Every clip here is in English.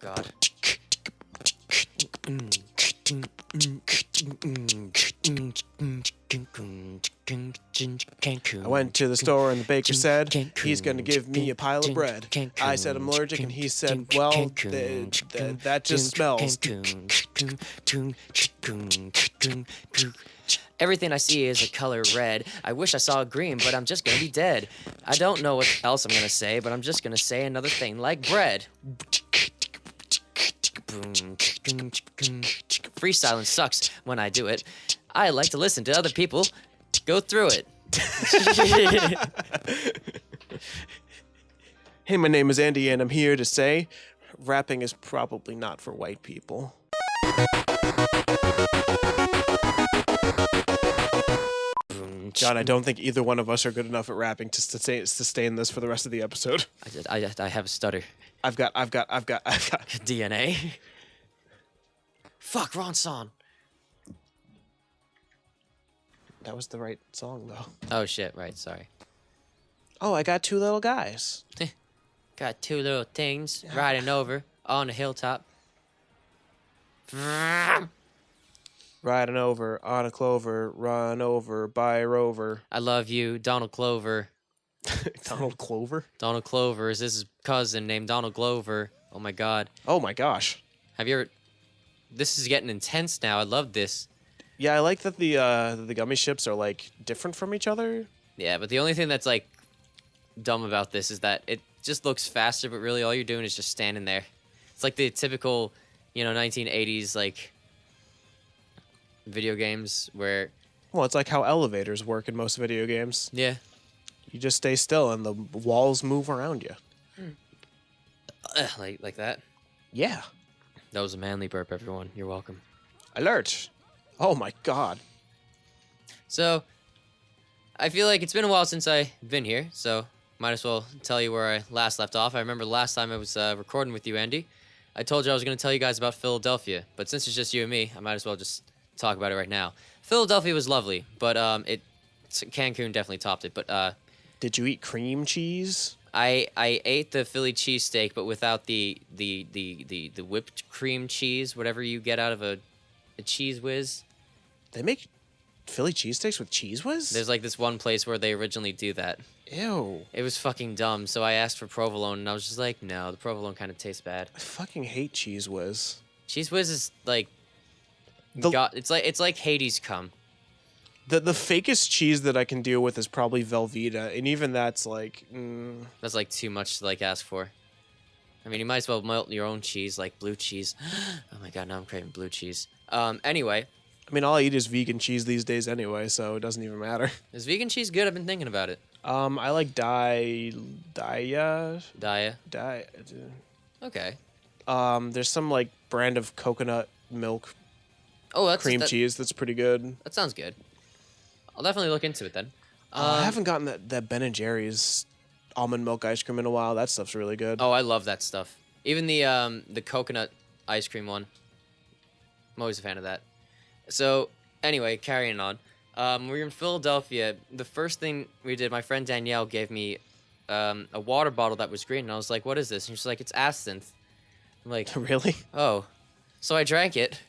God. I went to the store and the baker said he's going to give me a pile of bread. I said I'm allergic and he said, well, that just smells. Everything I see is a color red. I wish I saw green, but I'm just gonna be dead. I don't know what else I'm gonna say, but I'm just gonna say another thing like bread. Freestyling sucks when I do it. I like to listen to other people go through it. Hey, my name is Andy and I'm here to say rapping is probably not for white people. God, I don't think either one of us are good enough at rapping to sustain this for the rest of the episode. I have a stutter. I've got. DNA. Fuck, wrong song. That was the right song, though. Oh shit, right, sorry. Oh, I got two little guys. Got two little things riding over on a hilltop. Riding over on a clover, run over by a rover. I love you, Donald Clover. Donald Clover? Donald Clover is his cousin named Donald Glover. Oh my god. Oh my gosh. Have you ever... This is getting intense now. I love this. Yeah, I like that the gummy ships are, like, different from each other. Yeah, but the only thing that's, like, dumb about this is that it just looks faster, but really all you're doing is just standing there. It's like the typical, 1980s, like, video games where... Well, it's like how elevators work in most video games. Yeah. You just stay still and the walls move around you. Like that? Yeah. That was a manly burp, everyone. You're welcome. Alert. Oh my god. So, I feel like it's been a while since I've been here, so might as well tell you where I last left off. I remember last time I was recording with you, Andy. I told you I was going to tell you guys about Philadelphia, but since it's just you and me, I might as well just talk about it right now. Philadelphia was lovely, but Cancun definitely topped it. But did you eat cream cheese? I ate the Philly cheesesteak, but without the whipped cream cheese, whatever you get out of a Cheese Whiz. They make Philly cheesesteaks with Cheese Whiz? There's like this one place where they originally do that. Ew. It was fucking dumb, so I asked for provolone, and I was just like, no, the provolone kind of tastes bad. I fucking hate Cheese Whiz. Cheese Whiz is like... it's like Hades cum. The fakest cheese that I can deal with is probably Velveeta, and even that's like... That's like too much to like ask for. I mean, you might as well melt your own cheese, like blue cheese. Oh my god, now I'm craving blue cheese. Anyway. I mean, all I eat is vegan cheese these days anyway, so it doesn't even matter. Is vegan cheese good? I've been thinking about it. I like Daya. Okay. There's some like brand of coconut milk cream cheese that's pretty good. That sounds good. I'll definitely look into it then. I haven't gotten that Ben and Jerry's almond milk ice cream in a while. That stuff's really good. Oh, I love that stuff. Even the coconut ice cream one. I'm always a fan of that. So, anyway, carrying on. We were in Philadelphia. The first thing we did, my friend Danielle gave me a water bottle that was green, and I was like, what is this? And she's like, it's absinthe. I'm like, really? Oh. So I drank it,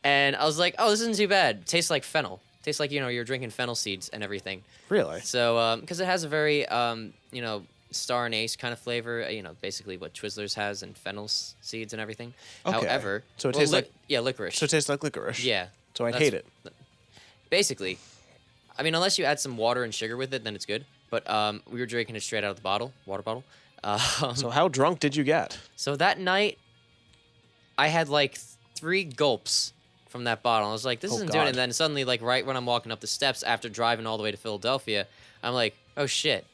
and I was like, oh, this isn't too bad. It tastes like fennel. It tastes like, you're drinking fennel seeds and everything. Really? So, because it has a very, star anise kind of flavor, basically what Twizzlers has and fennel seeds and everything. Okay. However... So it tastes like... Yeah, licorice. So it tastes like licorice. Yeah. So I'd hate it. Basically. I mean, unless you add some water and sugar with it, then it's good. But we were drinking it straight out of the bottle, water bottle. So how drunk did you get? So that night, I had like 3 gulps from that bottle. I was like, this isn't doing it. And then suddenly, like right when I'm walking up the steps after driving all the way to Philadelphia, I'm like, oh shit.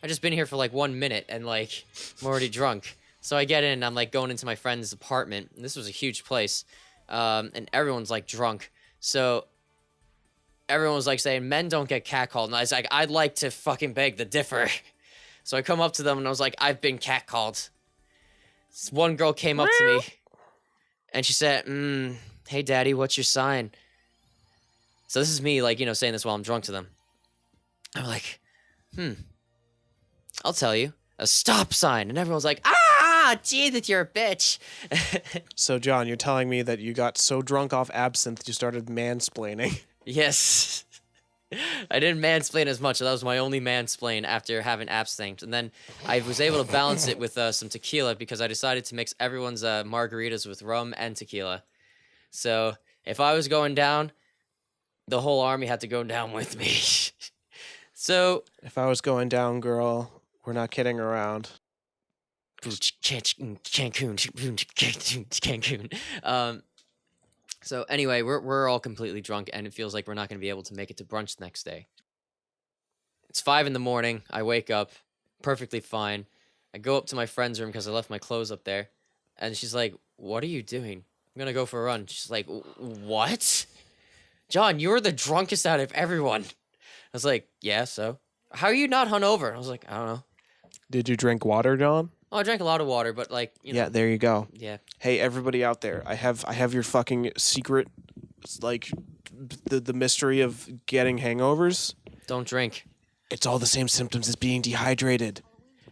I just been here for like 1 minute and like I'm already drunk. So I get in and I'm like going into my friend's apartment. And this was a huge place. And everyone's like drunk. So everyone was like saying, men don't get catcalled. And I was like, I'd like to fucking beg the differ. So I come up to them and I was like, I've been catcalled. This one girl came up to me and she said, hey daddy, what's your sign? So this is me like, saying this while I'm drunk to them. I'm like, I'll tell you. A stop sign. And everyone's like, ah! "Ah, Jesus, you're a bitch." So, John, you're telling me that you got so drunk off absinthe you started mansplaining. Yes. I didn't mansplain as much. That was my only mansplain after having absinthe. And then I was able to balance it with some tequila because I decided to mix everyone's margaritas with rum and tequila. So if I was going down, the whole army had to go down with me. So If I was going down, girl, we're not kidding around. Cancun. So anyway, we're all completely drunk, and it feels like we're not going to be able to make it to brunch the next day. It's 5 a.m. I wake up perfectly fine. I go up to my friend's room because I left my clothes up there, and she's like, "What are you doing?" "I'm gonna go for a run." She's like, "What? John, you're the drunkest out of everyone." I was like, "Yeah, so how are you not hungover?" I was like, "I don't know." Did you drink water, John? Oh, I drank a lot of water, but like, you know. Yeah, there you go. Yeah. Hey, everybody out there, I have your fucking secret, like, the mystery of getting hangovers. Don't drink. It's all the same symptoms as being dehydrated,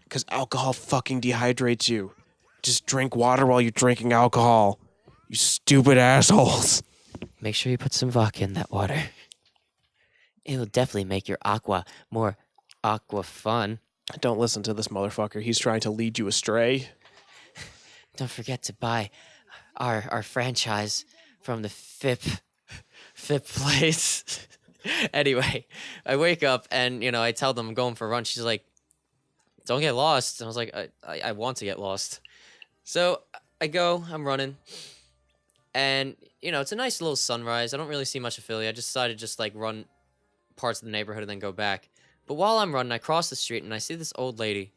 because alcohol fucking dehydrates you. Just drink water while you're drinking alcohol. You stupid assholes. Make sure you put some vodka in that water. It will definitely make your aqua more aqua fun. Don't listen to this motherfucker. He's trying to lead you astray. Don't forget to buy our franchise from the FIP place. Anyway, I wake up and, you know, I tell them I'm going for a run. She's like, "Don't get lost." And I was like, I want to get lost. So I go, I'm running. And, you know, it's a nice little sunrise. I don't really see much of Philly. I just decided to just like run parts of the neighborhood and then go back. But while I'm running, I cross the street and I see this old lady.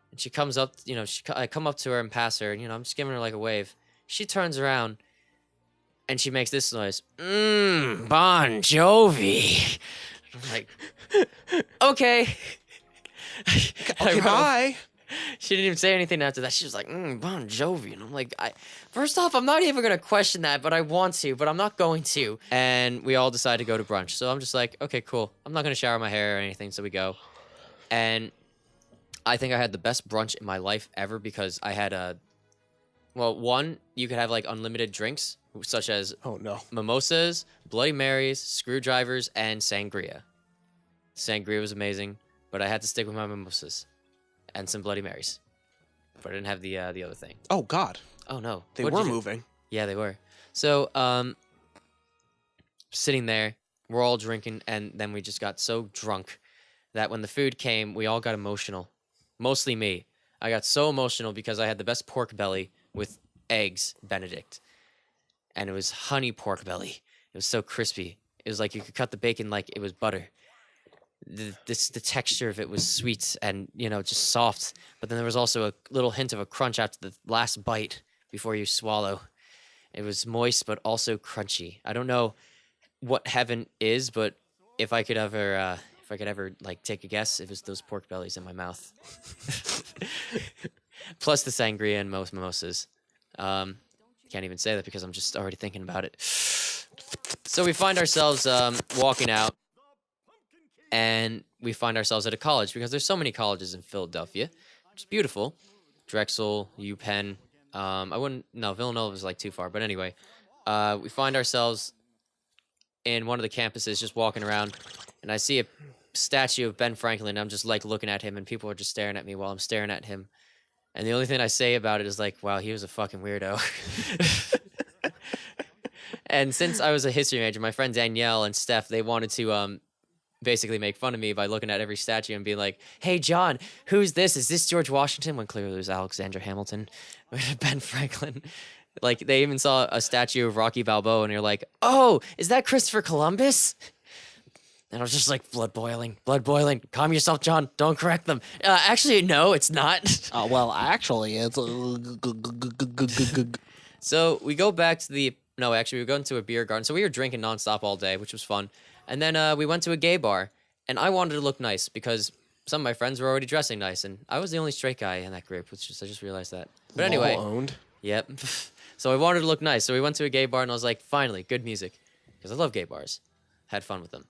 And she comes up, you know, I come up to her and pass her, and, you know, I'm just giving her like a wave. She turns around and she makes this noise. Bon Jovi. I'm like, okay. Okay, bye. She didn't even say anything after that. She was like, Bon Jovi. And I'm like, first off, I'm not even going to question that, but I want to, but I'm not going to. And we all decide to go to brunch. So I'm just like, okay, cool. I'm not going to shower my hair or anything, so we go. And I think I had the best brunch in my life ever because I had one, you could have like unlimited drinks, such as mimosas, Bloody Marys, screwdrivers, and sangria. Sangria was amazing, but I had to stick with my mimosas and some Bloody Marys. But I didn't have the other thing. Oh, God. Oh, no. They were moving. Yeah, they were. So, sitting there, we're all drinking, and then we just got so drunk that when the food came, we all got emotional. Mostly me. I got so emotional because I had the best pork belly with eggs Benedict. And it was honey pork belly. It was so crispy. It was like you could cut the bacon like it was butter. The texture of it was sweet and, you know, just soft. But then there was also a little hint of a crunch after the last bite before you swallow. It was moist but also crunchy. I don't know what heaven is, but if I could ever like take a guess, it was those pork bellies in my mouth. Plus the sangria and most mimosas. Can't even say that because I'm just already thinking about it. So we find ourselves walking out, and we find ourselves at a college because there's so many colleges in Philadelphia, which is beautiful. Drexel, UPenn. Villanova is like too far, but anyway, we find ourselves in one of the campuses just walking around, and I see a statue of Ben Franklin, and I'm just like looking at him, and people are just staring at me while I'm staring at him. And the only thing I say about it is like, wow, he was a fucking weirdo. And since I was a history major, my friend Danielle and Steph, they wanted to basically make fun of me by looking at every statue and being like, "Hey, John, who's this? Is this George Washington?" When clearly it was Alexander Hamilton, Ben Franklin. Like, they even saw a statue of Rocky Balboa, and you're like, "Oh, is that Christopher Columbus?" And I was just like, blood boiling. Calm yourself, John. Don't correct them. Actually, no, it's not. Well, actually, it's... So we go back to we were going to a beer garden. So we were drinking nonstop all day, which was fun. And then we went to a gay bar, and I wanted to look nice because some of my friends were already dressing nice, and I was the only straight guy in that group. I just realized that. But anyway. Owned. Yep. So I wanted to look nice. So we went to a gay bar, and I was like, finally, good music. Because I love gay bars. Had fun with them.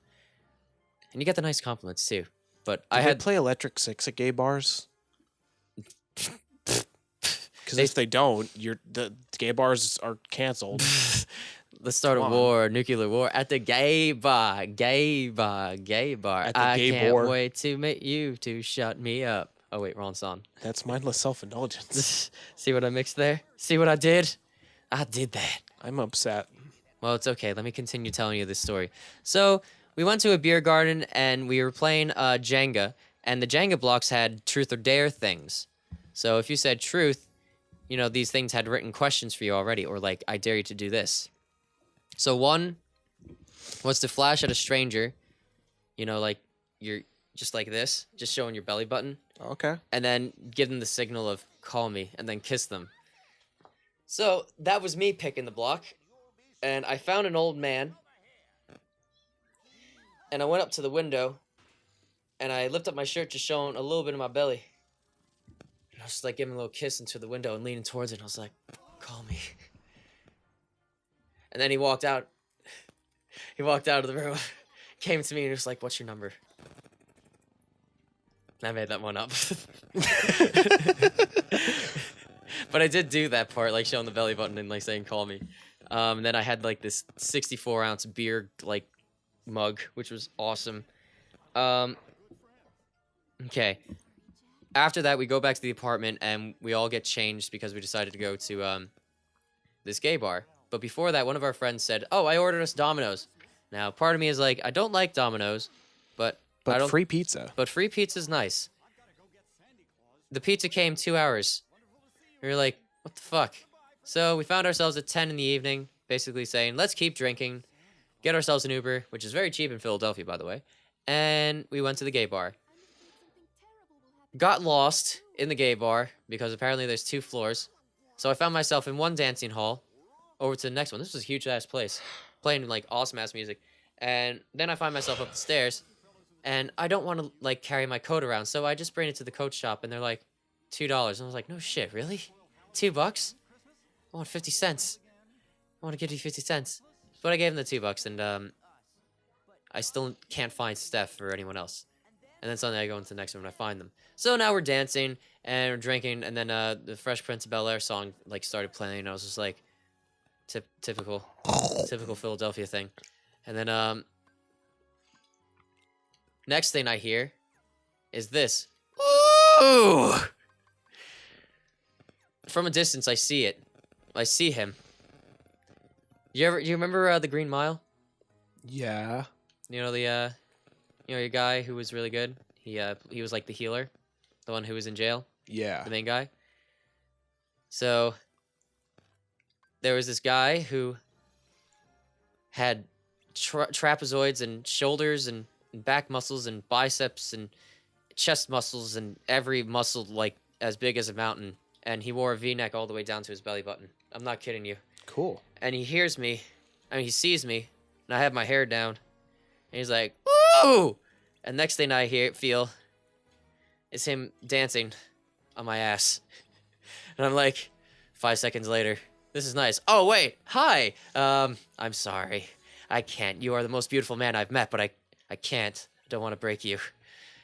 And you get the nice compliments, too. But I had play Electric Six at gay bars? Because if they don't, the gay bars are canceled. Let's start a war, nuclear war at the gay bar, gay bar, gay bar. At the I gay can't bar. wait to meet you to shut me up. Oh wait, wrong song. That's mindless self-indulgence. See what I mixed there? See what I did? I did that. I'm upset. Well, it's okay. Let me continue telling you this story. So we went to a beer garden and we were playing Jenga, and the Jenga blocks had truth or dare things. So if you said truth, you know, these things had written questions for you already, or like, I dare you to do this. So one was to flash at a stranger, you know, like you're just like this, just showing your belly button. Okay. And then give them the signal of call me and then kiss them. So that was me picking the block. And I found an old man. And I went up to the window. And I lifted up my shirt, just showing a little bit of my belly. And I was just like giving a little kiss into the window and leaning towards it. And I was like, call me. And then he walked out. He walked out of the room, came to me and was like, what's your number? And I made that one up. But I did do that part, like showing the belly button and like saying, call me. And then I had like this 64-ounce beer like mug, which was awesome. Okay. After that, we go back to the apartment and we all get changed because we decided to go to this gay bar. But before that, one of our friends said, oh, I ordered us Domino's. Now, part of me is like, I don't like Domino's, but I don't, free pizza. But free pizza's nice. The pizza came 2 hours. We were like, what the fuck? So we found ourselves at 10 in the evening, basically saying, let's keep drinking, get ourselves an Uber, which is very cheap in Philadelphia, by the way, and we went to the gay bar. Got lost in the gay bar because apparently there's 2 floors. So I found myself in one dancing hall, over to the next one. This was a huge-ass place, playing like awesome-ass music. And then I find myself up the stairs, and I don't want to like carry my coat around, so I just bring it to the coat shop, and they're like, $2. And I was like, no shit, really? $2? I want 50 cents. I want to give you 50 cents. But I gave them the $2, and I still can't find Steph or anyone else. And then suddenly I go into the next room and I find them. So now we're dancing and we're drinking, and then the Fresh Prince of Bel-Air song like started playing, and I was just like, typical Philadelphia thing. And then next thing I hear is this. Ooh! From a distance, I see it. I see him. You remember the Green Mile? Yeah. You know your guy who was really good. He was like the healer, the one who was in jail. Yeah. The main guy. So there was this guy who had trapezoids and shoulders and back muscles and biceps and chest muscles and every muscle like as big as a mountain. And he wore a V-neck all the way down to his belly button. I'm not kidding you. Cool. And he hears me. I mean, he sees me. And I have my hair down. And he's like, woo! And next thing I feel is him dancing on my ass. And I'm like, 5 seconds later, this is nice. Oh, wait. Hi. I'm sorry. I can't. You are the most beautiful man I've met, but I can't. I don't want to break you.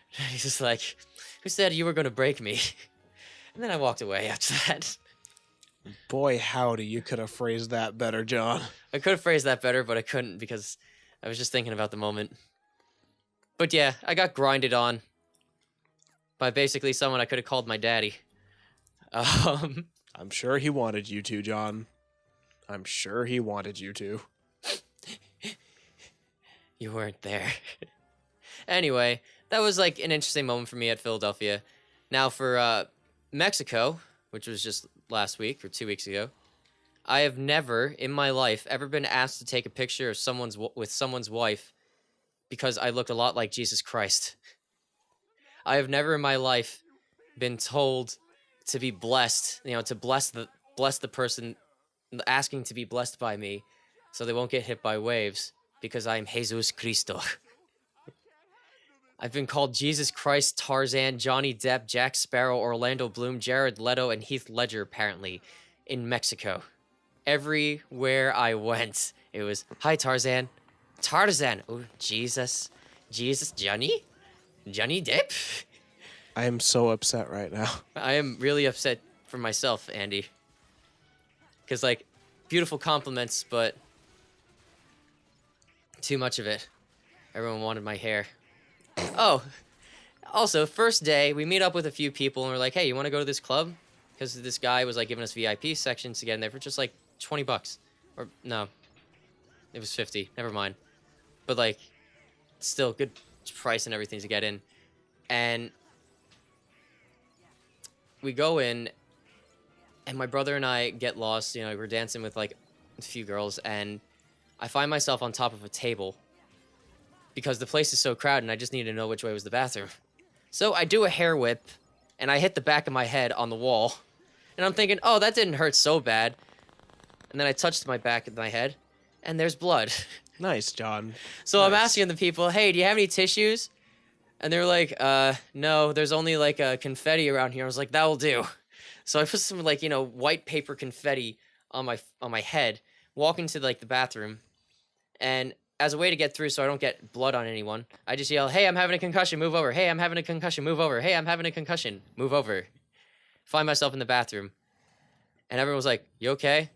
He's just like, who said you were going to break me? And then I walked away after that. Boy, howdy, you could have phrased that better, John. I could have phrased that better, but I couldn't because I was just thinking about the moment. But yeah, I got grinded on by basically someone I could have called my daddy. I'm sure he wanted you to, John. I'm sure he wanted you to. You weren't there. Anyway, that was like an interesting moment for me at Philadelphia. Now for Mexico, which was just last week or 2 weeks ago, I have never in my life ever been asked to take a picture of with someone's wife because I looked a lot like Jesus Christ. I have never in my life been told to be blessed, to bless the person, asking to be blessed by me so they won't get hit by waves because I am Jesus Cristo. I've been called Jesus Christ, Tarzan, Johnny Depp, Jack Sparrow, Orlando Bloom, Jared Leto, and Heath Ledger, apparently, in Mexico. Everywhere I went, it was, hi, Tarzan. Tarzan. Oh, Jesus. Johnny Depp? I am so upset right now. I am really upset for myself, Andy. Because, like, beautiful compliments, but too much of it. Everyone wanted my hair. Oh, also, first day, we meet up with a few people, and we're like, hey, you want to go to this club? Because this guy was, like, giving us VIP sections to get in there for just, like, 20 bucks. Or, no. It was 50. Never mind. But, like, still good price and everything to get in. And we go in, and my brother and I get lost. You know, we're dancing with, like, a few girls, and I find myself on top of a table because the place is so crowded, and I just need to know which way was the bathroom. So I do a hair whip, and I hit the back of my head on the wall. And I'm thinking, oh, that didn't hurt so bad. And then I touched my back of my head, and there's blood. Nice, John. So Nice. I'm asking the people, hey, do you have any tissues? And they're like, no, there's only, like, confetti around here. I was like, that will do. So I put some, like, you know, white paper confetti on my head, walk into, like, the bathroom, and as a way to get through so I don't get blood on anyone, I just yell, hey, I'm having a concussion, move over. Hey, I'm having a concussion, move over. Hey, I'm having a concussion, move over. Find myself in the bathroom. And everyone was like, you okay?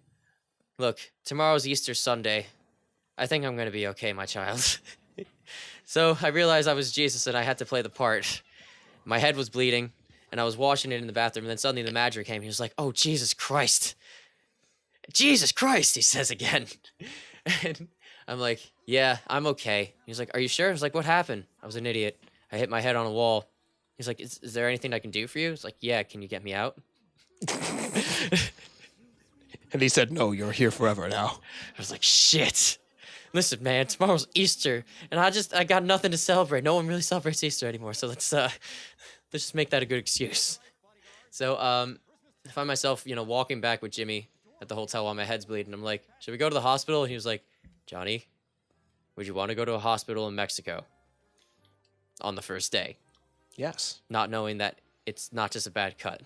Look, tomorrow's Easter Sunday. I think I'm going to be okay, my child. So I realized I was Jesus and I had to play the part. My head was bleeding, and I was washing it in the bathroom, and then suddenly the manager came. He was like, oh, Jesus Christ. Jesus Christ, he says again. And I'm like, yeah, I'm okay. He's like, are you sure? I was like, what happened? I was an idiot. I hit my head on a wall. He's like, is there anything I can do for you? It's like, yeah, can you get me out? And he said, no, you're here forever now. I was like, shit. Listen, man, tomorrow's Easter, and I got nothing to celebrate. No one really celebrates Easter anymore, so let's just make that a good excuse. So, I find myself, you know, walking back with Jimmy at the hotel while my head's bleeding. I'm like, should we go to the hospital? And he was like, Johnny, would you want to go to a hospital in Mexico on the first day? Yes. Not knowing that it's not just a bad cut.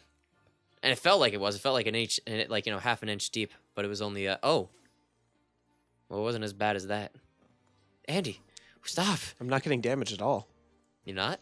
And it felt like it was. It felt like an inch, like, you know, half an inch deep, but it was only, oh. Well, it wasn't as bad as that. Andy, stop. I'm not getting damaged at all. You're not?